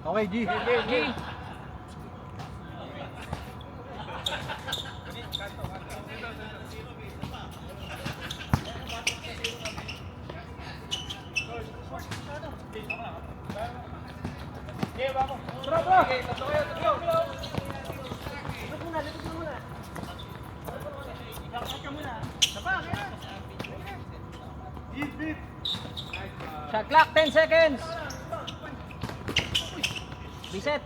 Okay, G. G. Shot clock, 10 seconds. Reset.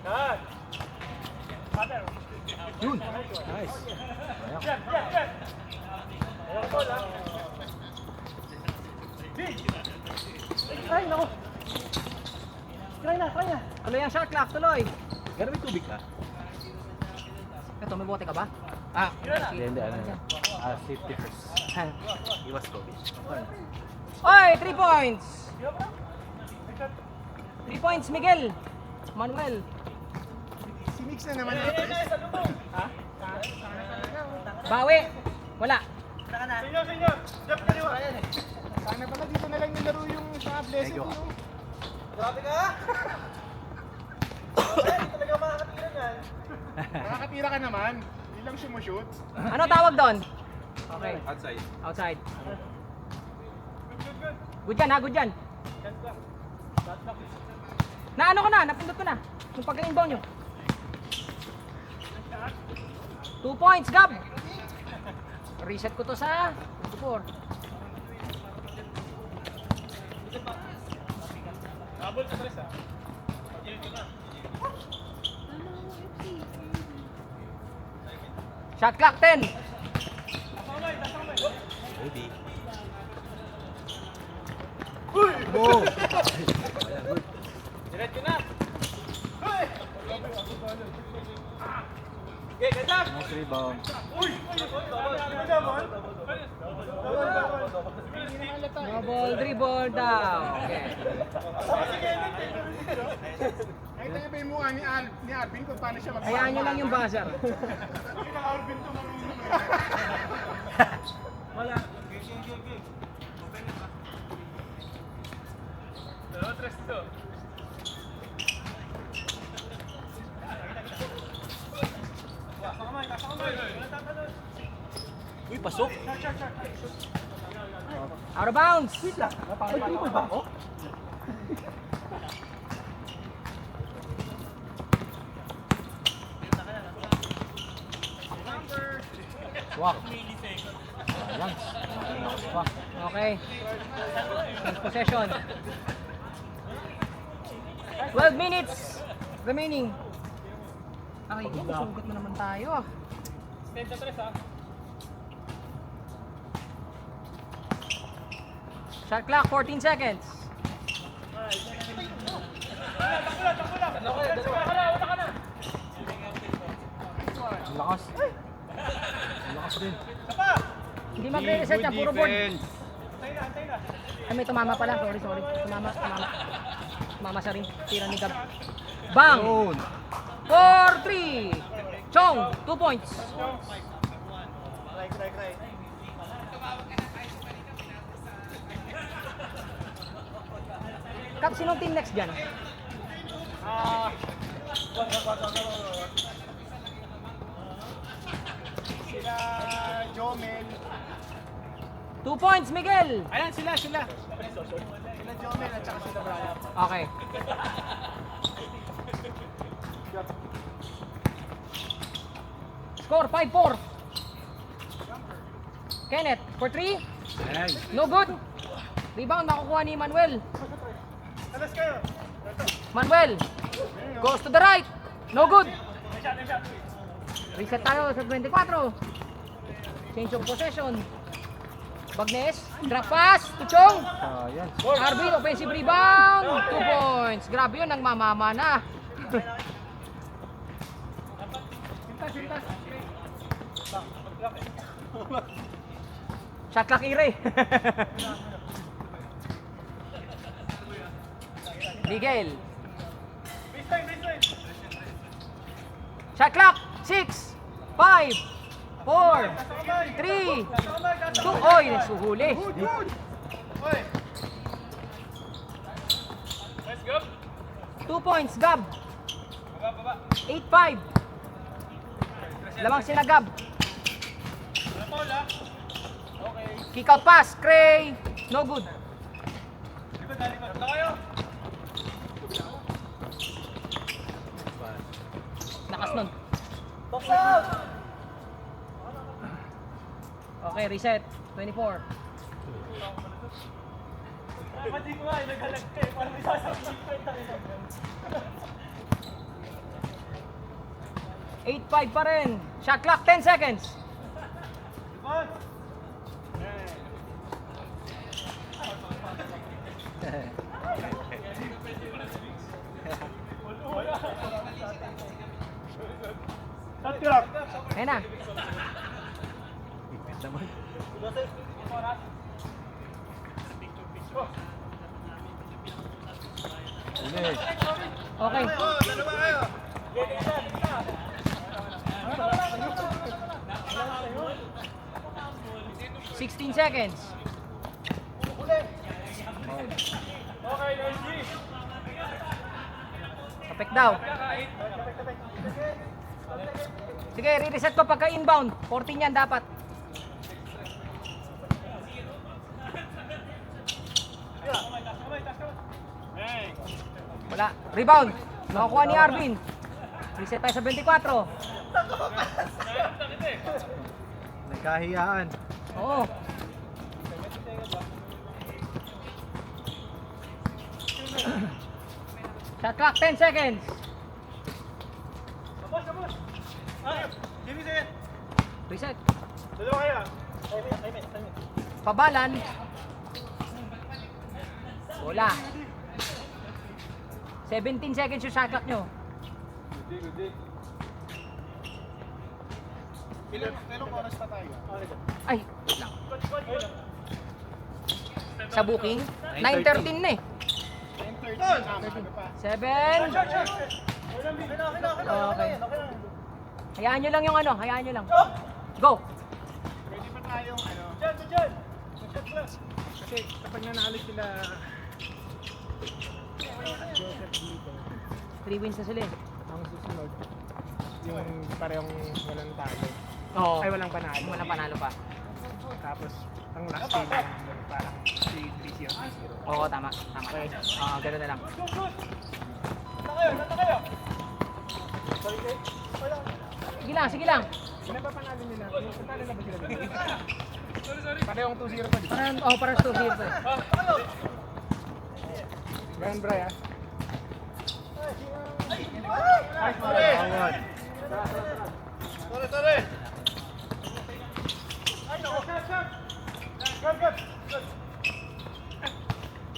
Yun. Nice. Ay, naku. Try na. Tuloy ang shot clock, tuloy. Gano'n may tubig ka? Ito, may bote ka ba? Hindi, ano. Safety first. Iwas COVID. Oy, 3 points. 3 points, Miguel. Manuel. Si Mix na naman. Bawi. Wala. Sana pala dito na lang nilaro yung sa blessing Medyo. mo. Nakakatira ka naman. Hindi lang sumushoot. Ano tawag doon? Okay. Outside. Outside. Good yan ha, good yan. Na ano ko na, napindot ko na. Yung pagka-inbound nyo. 2 points, Gab. Reset ko to sa 4. Shot clock 10. Ready. Go! Nice rebound. Double dribble down. Okay. Nakita niyo ba yung mukha ni Arvin kung paano siya mag- Hayaan nyo lang yung buzzer. Arvin to marunong. Uy, pasok! Out of bounds. May triple ba ako? Wow. Ayan. Wow. Okay. Next possession. 12 minutes remaining. Ay, sugat na naman tayo ah. Shot clock, 14 seconds. Ang lakas. Ang lakas din. Hindi magre-reset yan, puro board. Ay, may tumama pala. Sorry. Tumama. Tumama siya rin. Tira ni Gab. Bang! Yun. 4-3. Chong, 2 points. Kap, sinong team next dyan? Sila Jomel. 2 points, Miguel. Ayan sila. Sila Jomel at saka sila Brian. Okay. Score 5-4. Kenneth for 3. Ayan. No good. Rebound nakukuha ni Manuel. Alas kayo. Manuel goes to the right. No good. Reset tayo sa 24. Change of possession. Bagnes, drop pass to Chong. Ayan. Arvin, offensive rebound. 2 points. Grabe yun, nagmamama na. Shot clock ire. Miguel. Shot clock. 6, 5, 4, 3, 2. Oy, nasuhuli. 2 points, Gab. 8-5. Lamang sila, Gab. Kick out pass, Cray. No good. Lakas nun. Box out! Okay, reset. 24. Pati ko nga, naghalag ka eh. Parang may sasabihin ko yung tayo. 8-5 pa rin. Shot clock, 10 seconds. Shot clock. Ayan na. Ipit naman. Ulit. Okay. 16 seconds. Kapek daw. Sige, re-reset ko pagka inbound. 14 yan dapat. Wala. Rebound. Nakakuha ni Arvin. Reset tayo sa 24. Nagkahiyaan. Oo. Shot clock, 10 seconds. Reset. Dalawa kayo. Pabalan. Bola. 17 seconds yung shot clock nyo. Ilang oras pa tayo? Ay, wait lang. Sa booking, 9:13 na eh. 9:30. Ano pa? 7. Okay. Hayaan nyo lang yung ano, hayaan nyo lang. Go! Pwede pa tayong ano? Kasi kapag nanalo sila Joseph dito, 3 wins na sila eh. ang susunod yung parehong walang talo. Oo. Ay, walang panalo. Walang panalo pa. Tapos, ang last game yung parang 3-0. Oo, tama. Tama. Okay. Gano'n na lang. Sige lang, sige lang. Sino ba panalo nila? Panalo na ba sila dito? Parehong 2-0 pa dito. Parang 2-0 to eh. Ganun, Bray, ah. Awad. Sorry.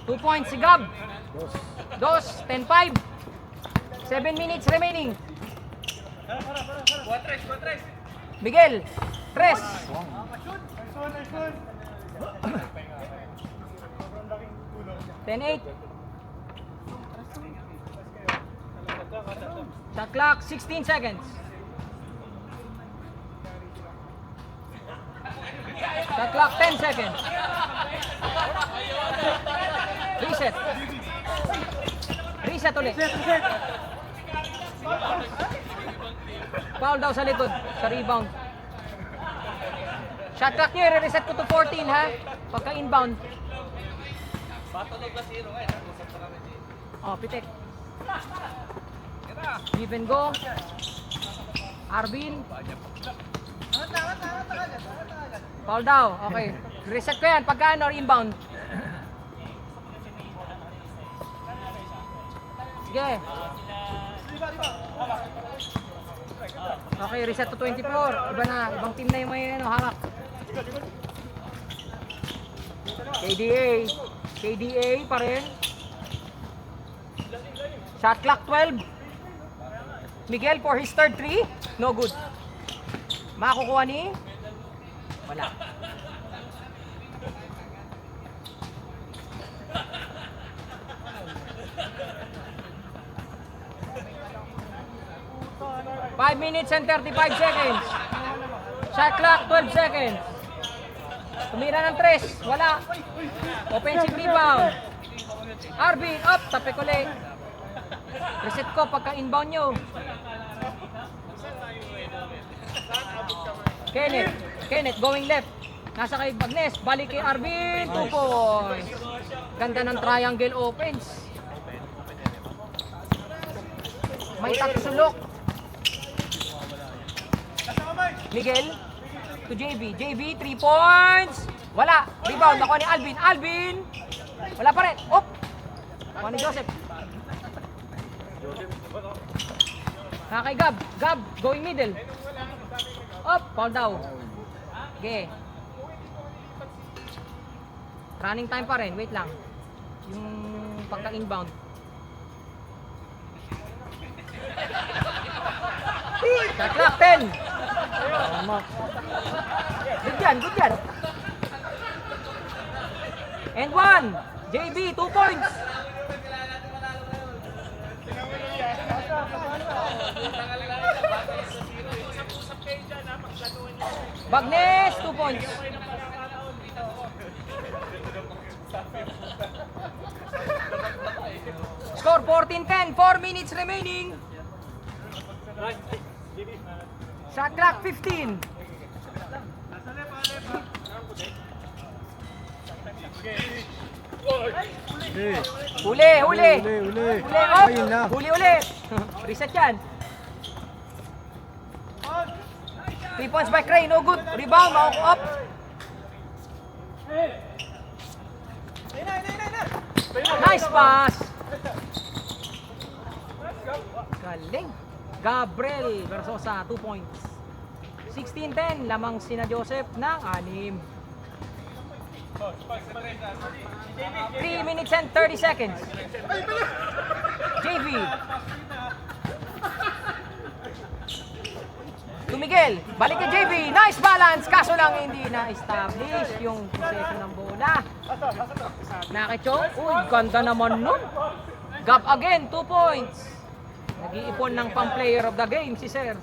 2 points si Gab. Dos, 10-5. 7 minutes remaining. Miguel, 3. 10-8. Shot clock, 16 seconds. Shot clock, 10 seconds. Reset. Reset ulit. Foul daw sa likod, sa rebound. Shot clock nyo, i-reset ko to 14 ha. Pagka inbound. Oh, pitik. Give and go. Arvin. Foul daw. Okay. Reset ko yan pagka ano, inbound. Sige. Okay, reset to 24. Iba na. Ibang team na yung may ano, hawak. KDA. KDA pa rin. Shot clock 12. Miguel for his third 3. No good. Makakukuha ni? Wala. Five minutes and 35 seconds. Shot clock 12 seconds. Tumira ng 3. Wala. Offensive rebound. Arvin up. Tapik ulit. Reset ko pagka inbound nyo. Kenneth going left. Nasa kay Bagnes, balik kay Arvin, 2 points. Ganda ng triangle offense. May taksulok. Miguel to JV. JV, 3 points. Wala. Rebound ako ni Alvin. Alvin. Wala pa rin. Op. Ako ni Joseph. Kay Gab. Gab, going middle. Op, fall down. Okay. Running time pa rin. Wait lang. Yung pagka-inbound. Shot clock, 10. Good yan, good yan. And 1. JB, 2 points. Bagnes, 2 points. Score 14-10, 4 minutes remaining. Shot clock 15. Huli, huli. Uli. Huli, up. Ayun na. Huli ulit. Reset yan. 3 points by Cray, no good. Rebound, Maoko up. Nice pass. Galing. Gabriel Versosa, 2 points. 16-10, lamang sina Joseph ng 6. 3 minutes and 30 seconds. JV. To Miguel. Balik kay JV. Nice balance. Kaso lang hindi na-establish yung possession ng bola. Nakachong. Uy, ganda naman nun. Gap again, 2 points. Nag-iipon ng pang-player of the game si Sir.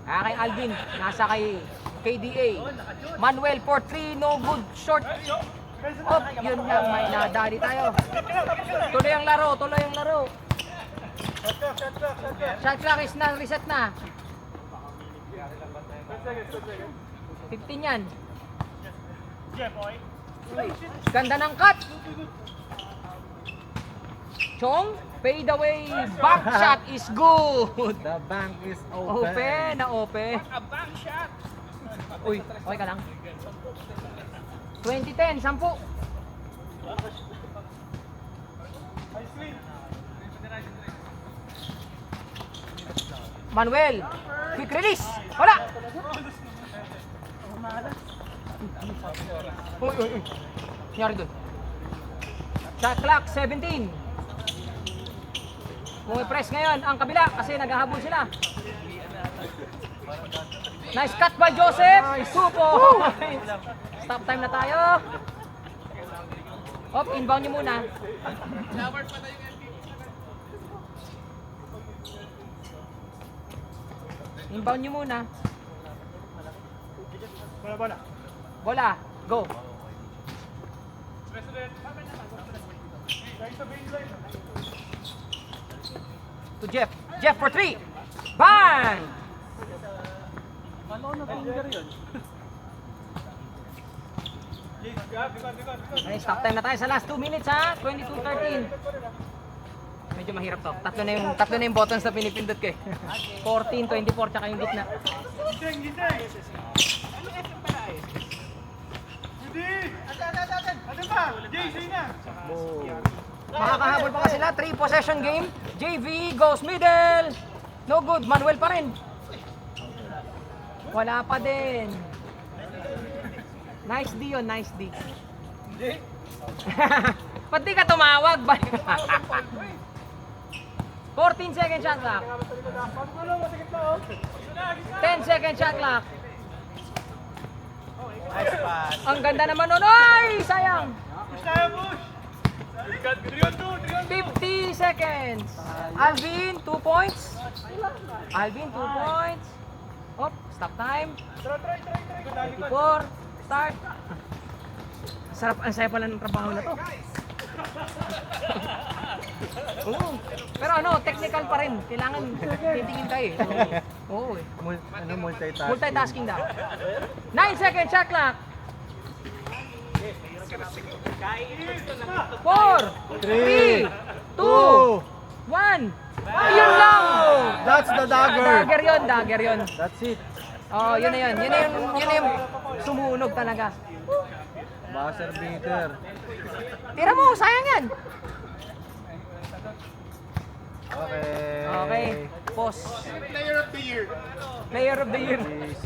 Kay Alvin, nasa kay KDA. Manuel for 3, no good, short. Op, yun lang, may nadali tayo. Tuloy ang laro, tuloy ang laro. Shot clock is na, reset na. 15 yan. Ganda ng cut. Chong, fade away, back shot is good. The bank is open. Open na open. Uy, okay ka lang. 20-10, 10. Manuel, quick release. Wala. Uy, uy, uy. Nangyari doon. Shot clock, 17. Pumipress ngayon ang kabila kasi naghahabol sila. Nice cut by Joseph. 2 points. Stop time na tayo. Op, inbound nyo muna. Inbound nyo muna. Bola, go. To Jeff. Jeff for 3. Bang! Okay, stop time na tayo sa last 2 minutes ha. 22-13. Medyo mahirap to. Tatlo na yung buttons na pinipindot ko eh. 14, 24, tsaka yung gitna. Makakahabol pa sila. 3 possession game. JV goes middle. No good. Manuel pa rin. Wala pa din. Nice D yun. Nice D. Ba't di ka tumawag? 14 second shot clock. 10 second shot clock. Nice pass. Ang ganda naman nun. Ay! Sayang! 50 seconds. Alvin, 2 points. Alvin, 2 points. Op, stop time. 24, start. sarap, ang saya pala ng trabaho na to. Oo. Pero ano, technical pa rin. Kailangan titingin ka eh. Oo eh. Multitasking. Multitasking daw. 9 second shot clock. 4, 3, 2, 1. Ayun lang! That's the dagger. Dagger yun. That's it. Oh, yun na yun. Yun na yung sumunog talaga. Buzzer beater. Tira mo, sayang yan. Okay. Okay, pause. Player of the year. Player of the year. Please.